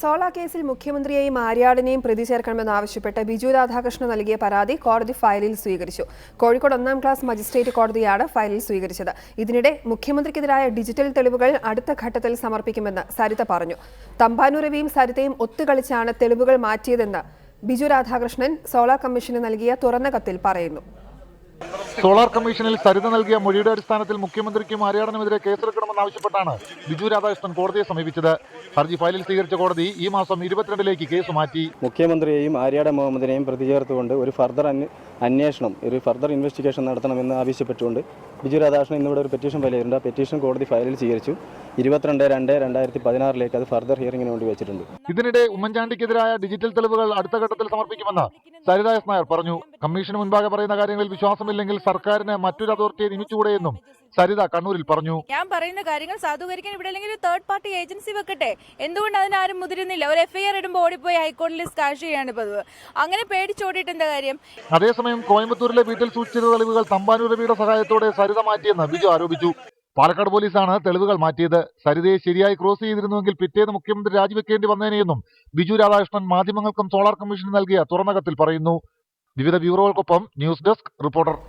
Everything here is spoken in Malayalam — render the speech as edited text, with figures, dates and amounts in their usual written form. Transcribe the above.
സോള കേസിൽ മുഖ്യമന്ത്രിയെയും ആര്യാടനെയും പ്രതി ചേർക്കണമെന്നാവശ്യപ്പെട്ട് ബിജു രാധാകൃഷ്ണൻ നൽകിയ പരാതി കോടതി ഫയലിൽ സ്വീകരിച്ചു. കോഴിക്കോട് 1-ാം ക്ലാസ് മജിസ്ട്രേറ്റ് കോടതിയാണ് ഫയലിൽ സ്വീകരിച്ചത്. ഇതിനിടെ മുഖ്യമന്ത്രിക്കെതിരായ ഡിജിറ്റൽ തെളിവുകൾ അടുത്ത ഘട്ടത്തിൽ സമർപ്പിക്കുമെന്ന് സരിത പറഞ്ഞു. തമ്പാനൂർ രവിയും സരിതയും ഒത്തുകളിച്ചാണ് തെളിവുകൾ മാറ്റിയതെന്ന് ബിജു രാധാകൃഷ്ണൻ സോള കമ്മീഷന് നൽകിയ തുറന്ന കത്തിൽ പറയുന്നു. സോളാർ കമ്മീഷനിൽ സരിത നൽകിയ മൊഴിയുടെ അടിസ്ഥാനത്തിൽ മുഖ്യമന്ത്രിക്കും ആര്യാടനുമെതിരെ കേസെടുക്കണമെന്നാവശ്യപ്പെട്ടാണ് ബിജു രാധാകൃഷ്ണൻ കോടതിയെ സമീപിച്ചത്. ഹർജി ഫയലിൽ സ്വീകരിച്ച കോടതി ഈ മാസം 22-ലേക്ക് കേസ് മാറ്റി. മുഖ്യമന്ത്രിയെയും ആര്യാടൻ മുഹമ്മദിനെയും പ്രതി ചേർത്തുകൊണ്ട് ഒരു ഫർദർ ഇൻവെസ്റ്റിഗേഷൻ നടത്തണമെന്ന് ആവശ്യപ്പെട്ടുകൊണ്ട് ബിജു രാധാകൃഷ്ണൻ ഇന്നിവിടെ ഒരു പെറ്റീഷൻ ഫയൽ ചെയ്തിട്ടുണ്ട്. ആ പെറ്റീഷൻ കോടതി ഫയലിൽ സ്വീകരിച്ചു. 22/2/2016 അത് ഫർദർ ഹിയറിംഗിന് വേണ്ടി വെച്ചിട്ടുണ്ട്. ഇതിനിടെ ഉമ്മൻചാണ്ടിക്കെതിരായ ഡിജിറ്റൽ തെളിവുകൾ അടുത്ത ഘട്ടത്തിൽ സമർപ്പിക്കുമെന്ന് സരിത എസ് നായർ പറഞ്ഞു. കമ്മീഷന് മുൻപാകെ പറയുന്ന കാര്യങ്ങളിൽ വിശ്വാസമില്ലെങ്കിൽ സർക്കാരിന് മറ്റൊരു അതോറിറ്റിയെ നിയമിച്ചുകൂടെയെന്നും സരിത കണ്ണൂരിൽ പറഞ്ഞു. ഞാൻ പറയുന്ന കാര്യങ്ങൾ സാധൂകരിക്കാൻ ഇവിടെ അല്ലെങ്കിൽ ഒരു തേർഡ് പാർട്ടി ഏജൻസി വെക്കട്ടെ. എന്തുകൊണ്ട് അതിനാരും മുതിരുന്നില്ല? ഒരു FIR ഇടുമ്പോൾ ഓടിപ്പോയി ഹൈക്കോടതിയിൽ സ്കാഷ് ചെയ്യാണ് പതിവ്. അങ്ങനെ പേടിച്ചോടിയിട്ട് എന്താ കാര്യം? അതേസമയം കോയമ്പത്തൂരിലെ വീട്ടിൽ സൂക്ഷിച്ചിരുന്ന തെളിവുകൾ തമ്പാനൂർ രവിയുടെ സഹായത്തോടെ സരിത മാറ്റിയെന്ന് ബിജു ആരോപിച്ചു. പാലക്കാട് പോലീസാണ് തെളിവുകൾ മാറ്റിയത്. സരിതയെ ശരിയായി ക്രോസ് ചെയ്തിരുന്നുവെങ്കിൽ പിറ്റേന്ന് മുഖ്യമന്ത്രി രാജിവെക്കേണ്ടി വന്നേനെയെന്നും ബിജു രാധാകൃഷ്ണൻ മാധ്യമങ്ങൾക്കും സോളാർ കമ്മീഷന് നൽകിയ തുറന്ന കത്തിൽ പറയുന്നു. വിവിധ ബ്യൂറോകൾക്കൊപ്പം ന്യൂസ് ഡെസ്ക് റിപ്പോർട്ടർ.